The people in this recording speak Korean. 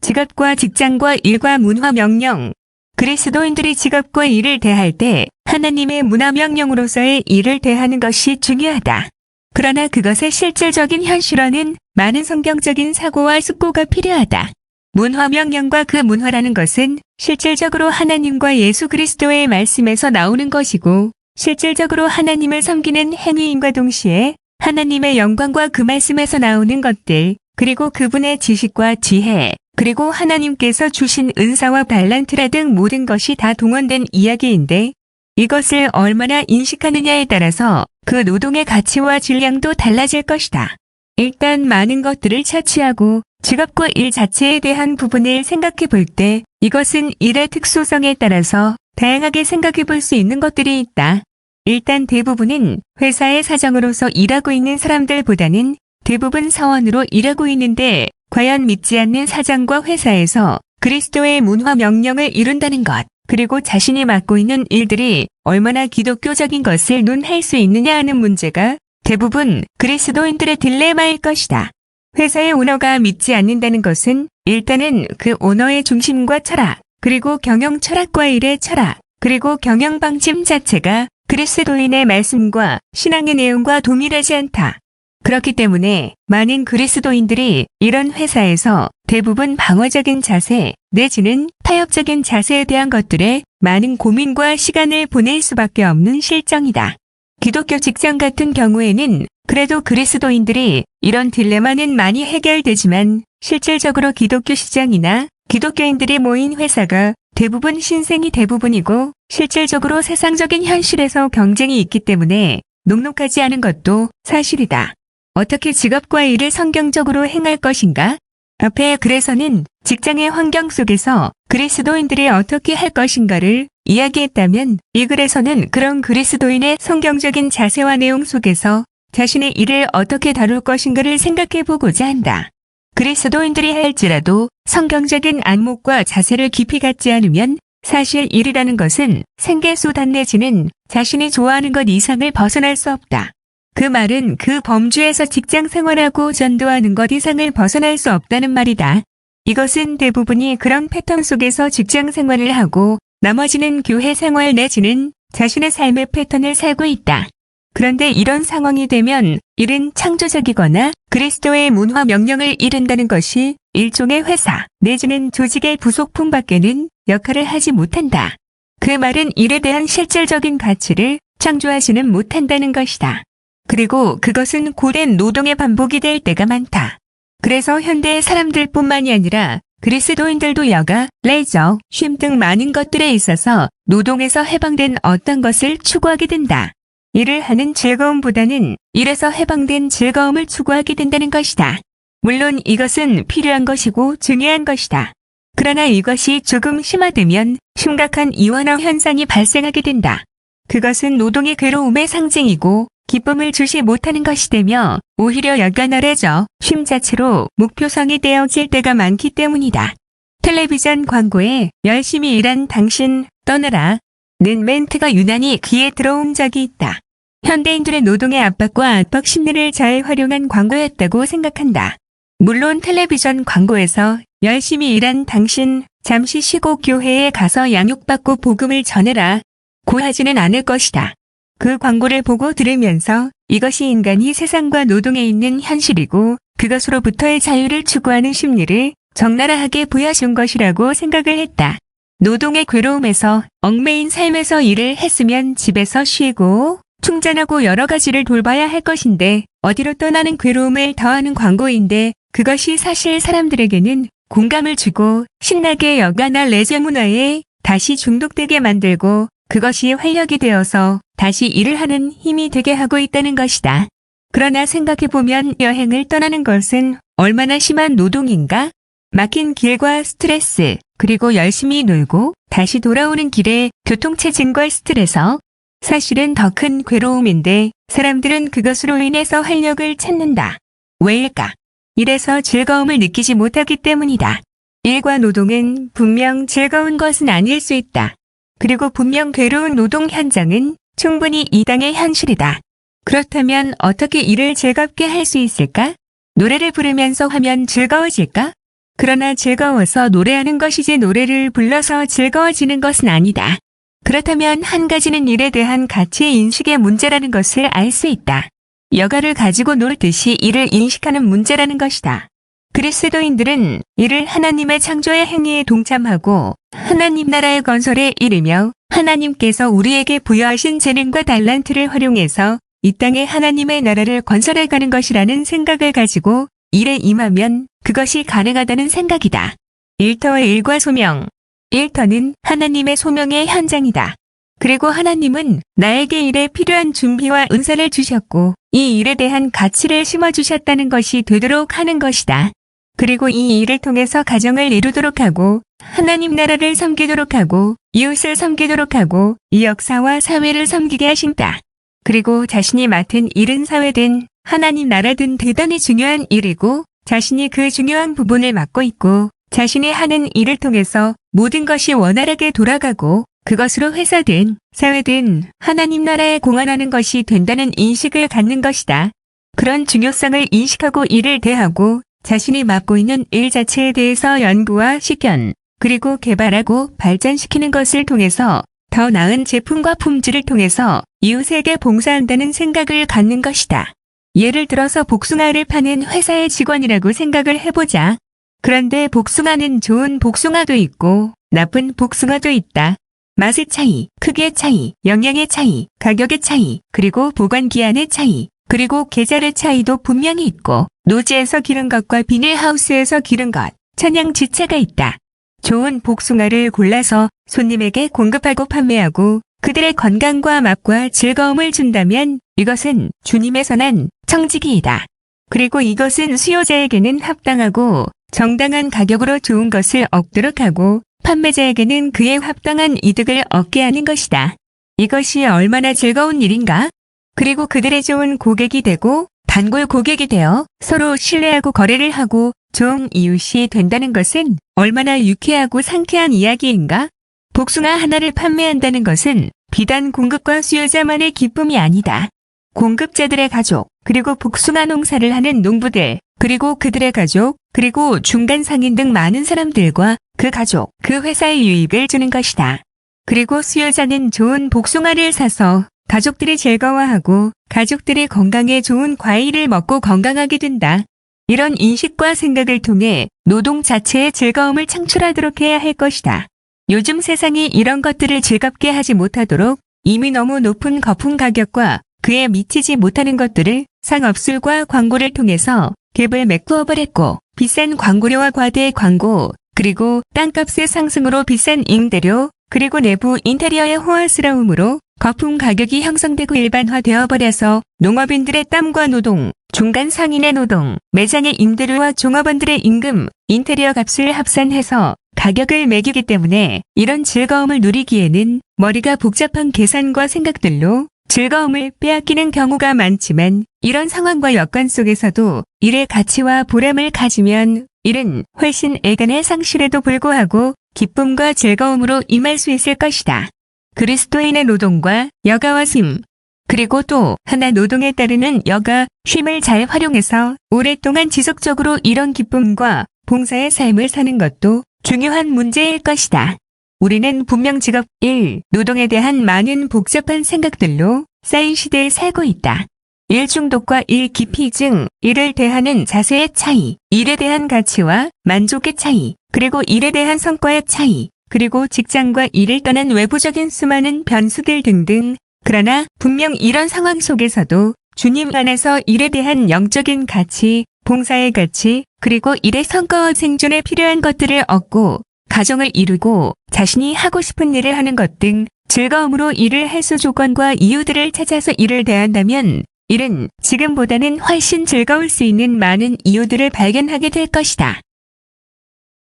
직업과 직장과 일과 문화 명령. 그리스도인들이 직업과 일을 대할 때 하나님의 문화 명령으로서의 일을 대하는 것이 중요하다. 그러나 그것의 실질적인 현실화는 많은 성경적인 사고와 숙고가 필요하다. 문화 명령과 그 문화라는 것은 실질적으로 하나님과 예수 그리스도의 말씀에서 나오는 것이고 실질적으로 하나님을 섬기는 행위인과 동시에 하나님의 영광과 그 말씀에서 나오는 것들, 그리고 그분의 지식과 지혜, 그리고 하나님께서 주신 은사와 달란트라 등 모든 것이 다 동원된 이야기인데 이것을 얼마나 인식하느냐에 따라서 그 노동의 가치와 질량도 달라질 것이다. 일단 많은 것들을 차치하고 직업과 일 자체에 대한 부분을 생각해 볼 때 이것은 일의 특수성에 따라서 다양하게 생각해 볼 수 있는 것들이 있다. 일단 대부분은 회사의 사장으로서 일하고 있는 사람들보다는 대부분 사원으로 일하고 있는데 과연 믿지 않는 사장과 회사에서 그리스도의 문화 명령을 이룬다는 것, 그리고 자신이 맡고 있는 일들이 얼마나 기독교적인 것을 논할 수 있느냐 하는 문제가 대부분 그리스도인들의 딜레마일 것이다. 회사의 오너가 믿지 않는다는 것은 일단은 그 오너의 중심과 철학, 그리고 경영 철학과 일의 철학, 그리고 경영 방침 자체가 그리스도인의 말씀과 신앙의 내용과 동일하지 않다. 그렇기 때문에 많은 그리스도인들이 이런 회사에서 대부분 방어적인 자세 내지는 타협적인 자세에 대한 것들에 많은 고민과 시간을 보낼 수밖에 없는 실정이다. 기독교 직장 같은 경우에는 그래도 그리스도인들이 이런 딜레마는 많이 해결되지만 실질적으로 기독교 시장이나 기독교인들이 모인 회사가 대부분 신생이 대부분이고 실질적으로 세상적인 현실에서 경쟁이 있기 때문에 녹록하지 않은 것도 사실이다. 어떻게 직업과 일을 성경적으로 행할 것인가? 앞에 글에서는 직장의 환경 속에서 그리스도인들이 어떻게 할 것인가를 이야기했다면 이 글에서는 그런 그리스도인의 성경적인 자세와 내용 속에서 자신의 일을 어떻게 다룰 것인가를 생각해 보고자 한다. 그리스도인들이 할지라도 성경적인 안목과 자세를 깊이 갖지 않으면 사실 일이라는 것은 생계수단 내지는 자신이 좋아하는 것 이상을 벗어날 수 없다. 그 말은 그 범주에서 직장 생활하고 전도하는 것 이상을 벗어날 수 없다는 말이다. 이것은 대부분이 그런 패턴 속에서 직장 생활을 하고 나머지는 교회 생활 내지는 자신의 삶의 패턴을 살고 있다. 그런데 이런 상황이 되면 일은 창조적이거나 그리스도의 문화 명령을 이룬다는 것이 일종의 회사 내지는 조직의 부속품 밖에는 역할을 하지 못한다. 그 말은 일에 대한 실질적인 가치를 창조하지는 못한다는 것이다. 그리고 그것은 고된 노동의 반복이 될 때가 많다. 그래서 현대의 사람들뿐만이 아니라 그리스도인들도 여가, 레저, 쉼 등 많은 것들에 있어서 노동에서 해방된 어떤 것을 추구하게 된다. 일을 하는 즐거움보다는 일에서 해방된 즐거움을 추구하게 된다는 것이다. 물론 이것은 필요한 것이고 중요한 것이다. 그러나 이것이 조금 심화되면 심각한 이원화 현상이 발생하게 된다. 그것은 노동의 괴로움의 상징이고 기쁨을 주지 못하는 것이 되며 오히려 여간하래져 쉼 자체로 목표성이 되어질 때가 많기 때문이다. 텔레비전 광고에 열심히 일한 당신 떠나라 는 멘트가 유난히 귀에 들어온 적이 있다. 현대인들의 노동의 압박과 압박 심리를 잘 활용한 광고였다고 생각한다. 물론 텔레비전 광고에서 열심히 일한 당신 잠시 쉬고 교회에 가서 양육받고 복음을 전해라 고 하지는 않을 것이다. 그 광고를 보고 들으면서 이것이 인간이 세상과 노동에 있는 현실이고 그것으로부터의 자유를 추구하는 심리를 적나라하게 보여준 것이라고 생각을 했다. 노동의 괴로움에서 얽매인 삶에서 일을 했으면 집에서 쉬고 충전하고 여러 가지를 돌봐야 할 것인데 어디로 떠나는 괴로움을 더하는 광고인데 그것이 사실 사람들에게는 공감을 주고 신나게 여가나 레저 문화에 다시 중독되게 만들고 그것이 활력이 되어서 다시 일을 하는 힘이 되게 하고 있다는 것이다. 그러나 생각해보면 여행을 떠나는 것은 얼마나 심한 노동인가? 막힌 길과 스트레스, 그리고 열심히 놀고 다시 돌아오는 길에 교통체증과 스트레스, 사실은 더 큰 괴로움인데 사람들은 그것으로 인해서 활력을 찾는다. 왜일까? 일에서 즐거움을 느끼지 못하기 때문이다. 일과 노동은 분명 즐거운 것은 아닐 수 있다. 그리고 분명 괴로운 노동 현장은 충분히 이 땅의 현실이다. 그렇다면 어떻게 일을 즐겁게 할 수 있을까? 노래를 부르면서 하면 즐거워질까? 그러나 즐거워서 노래하는 것이지 노래를 불러서 즐거워지는 것은 아니다. 그렇다면 한 가지는 일에 대한 가치의 인식의 문제라는 것을 알 수 있다. 여가를 가지고 놀듯이 일을 인식하는 문제라는 것이다. 그리스도인들은 이를 하나님의 창조의 행위에 동참하고 하나님 나라의 건설에 이르며 하나님께서 우리에게 부여하신 재능과 달란트를 활용해서 이 땅에 하나님의 나라를 건설해가는 것이라는 생각을 가지고 일에 임하면 그것이 가능하다는 생각이다. 일터의 일과 소명. 일터는 하나님의 소명의 현장이다. 그리고 하나님은 나에게 일에 필요한 준비와 은사를 주셨고 이 일에 대한 가치를 심어주셨다는 것이 되도록 하는 것이다. 그리고 이 일을 통해서 가정을 이루도록 하고 하나님 나라를 섬기도록 하고 이웃을 섬기도록 하고 이 역사와 사회를 섬기게 하신다. 그리고 자신이 맡은 일은 사회든 하나님 나라든 대단히 중요한 일이고 자신이 그 중요한 부분을 맡고 있고 자신이 하는 일을 통해서 모든 것이 원활하게 돌아가고 그것으로 회사든 사회든 하나님 나라에 공헌하는 것이 된다는 인식을 갖는 것이다. 그런 중요성을 인식하고 일을 대하고 자신이 맡고 있는 일 자체에 대해서 연구와 실현, 그리고 개발하고 발전시키는 것을 통해서 더 나은 제품과 품질을 통해서 이웃에게 봉사한다는 생각을 갖는 것이다. 예를 들어서 복숭아를 파는 회사의 직원이라고 생각을 해보자. 그런데 복숭아는 좋은 복숭아도 있고 나쁜 복숭아도 있다. 맛의 차이, 크기의 차이, 영양의 차이, 가격의 차이, 그리고 보관기한의 차이, 그리고 계절의 차이도 분명히 있고 노지에서 기른 것과 비닐하우스에서 기른 것, 천양 지체가 있다. 좋은 복숭아를 골라서 손님에게 공급하고 판매하고 그들의 건강과 맛과 즐거움을 준다면 이것은 주님의 선한 청지기이다. 그리고 이것은 수요자에게는 합당하고 정당한 가격으로 좋은 것을 얻도록 하고 판매자에게는 그에 합당한 이득을 얻게 하는 것이다. 이것이 얼마나 즐거운 일인가? 그리고 그들의 좋은 고객이 되고 단골 고객이 되어 서로 신뢰하고 거래를 하고 좋은 이웃이 된다는 것은 얼마나 유쾌하고 상쾌한 이야기인가? 복숭아 하나를 판매한다는 것은 비단 공급과 수요자만의 기쁨이 아니다. 공급자들의 가족, 그리고 복숭아 농사를 하는 농부들, 그리고 그들의 가족, 그리고 중간 상인 등 많은 사람들과 그 가족, 그 회사의 유익을 주는 것이다. 그리고 수요자는 좋은 복숭아를 사서 가족들이 즐거워하고 가족들이 건강에 좋은 과일을 먹고 건강하게 된다. 이런 인식과 생각을 통해 노동 자체의 즐거움을 창출하도록 해야 할 것이다. 요즘 세상이 이런 것들을 즐겁게 하지 못하도록 이미 너무 높은 거품 가격과 그에 미치지 못하는 것들을 상업술과 광고를 통해서 갭을 메꾸어버렸고 비싼 광고료와 과대 광고, 그리고 땅값의 상승으로 비싼 임대료, 그리고 내부 인테리어의 호화스러움으로 거품 가격이 형성되고 일반화되어 버려서 농업인들의 땀과 노동, 중간 상인의 노동, 매장의 임대료와 종업원들의 임금, 인테리어 값을 합산해서 가격을 매기기 때문에 이런 즐거움을 누리기에는 머리가 복잡한 계산과 생각들로 즐거움을 빼앗기는 경우가 많지만 이런 상황과 여건 속에서도 일의 가치와 보람을 가지면 일은 훨씬 애간의 상실에도 불구하고 기쁨과 즐거움으로 임할 수 있을 것이다. 그리스도인의 노동과 여가와 쉼, 그리고 또 하나 노동에 따르는 여가, 쉼을 잘 활용해서 오랫동안 지속적으로 이런 기쁨과 봉사의 삶을 사는 것도 중요한 문제일 것이다. 우리는 분명 직업, 일, 노동에 대한 많은 복잡한 생각들로 쌓인 시대에 살고 있다. 일 중독과 일 기피증, 일을 대하는 자세의 차이, 일에 대한 가치와 만족의 차이, 그리고 일에 대한 성과의 차이, 그리고 직장과 일을 떠난 외부적인 수많은 변수들 등등. 그러나 분명 이런 상황 속에서도 주님 안에서 일에 대한 영적인 가치, 봉사의 가치, 그리고 일의 성과와 생존에 필요한 것들을 얻고 가정을 이루고 자신이 하고 싶은 일을 하는 것 등 즐거움으로 일을 할 수 조건과 이유들을 찾아서 일을 대한다면 일은 지금보다는 훨씬 즐거울 수 있는 많은 이유들을 발견하게 될 것이다.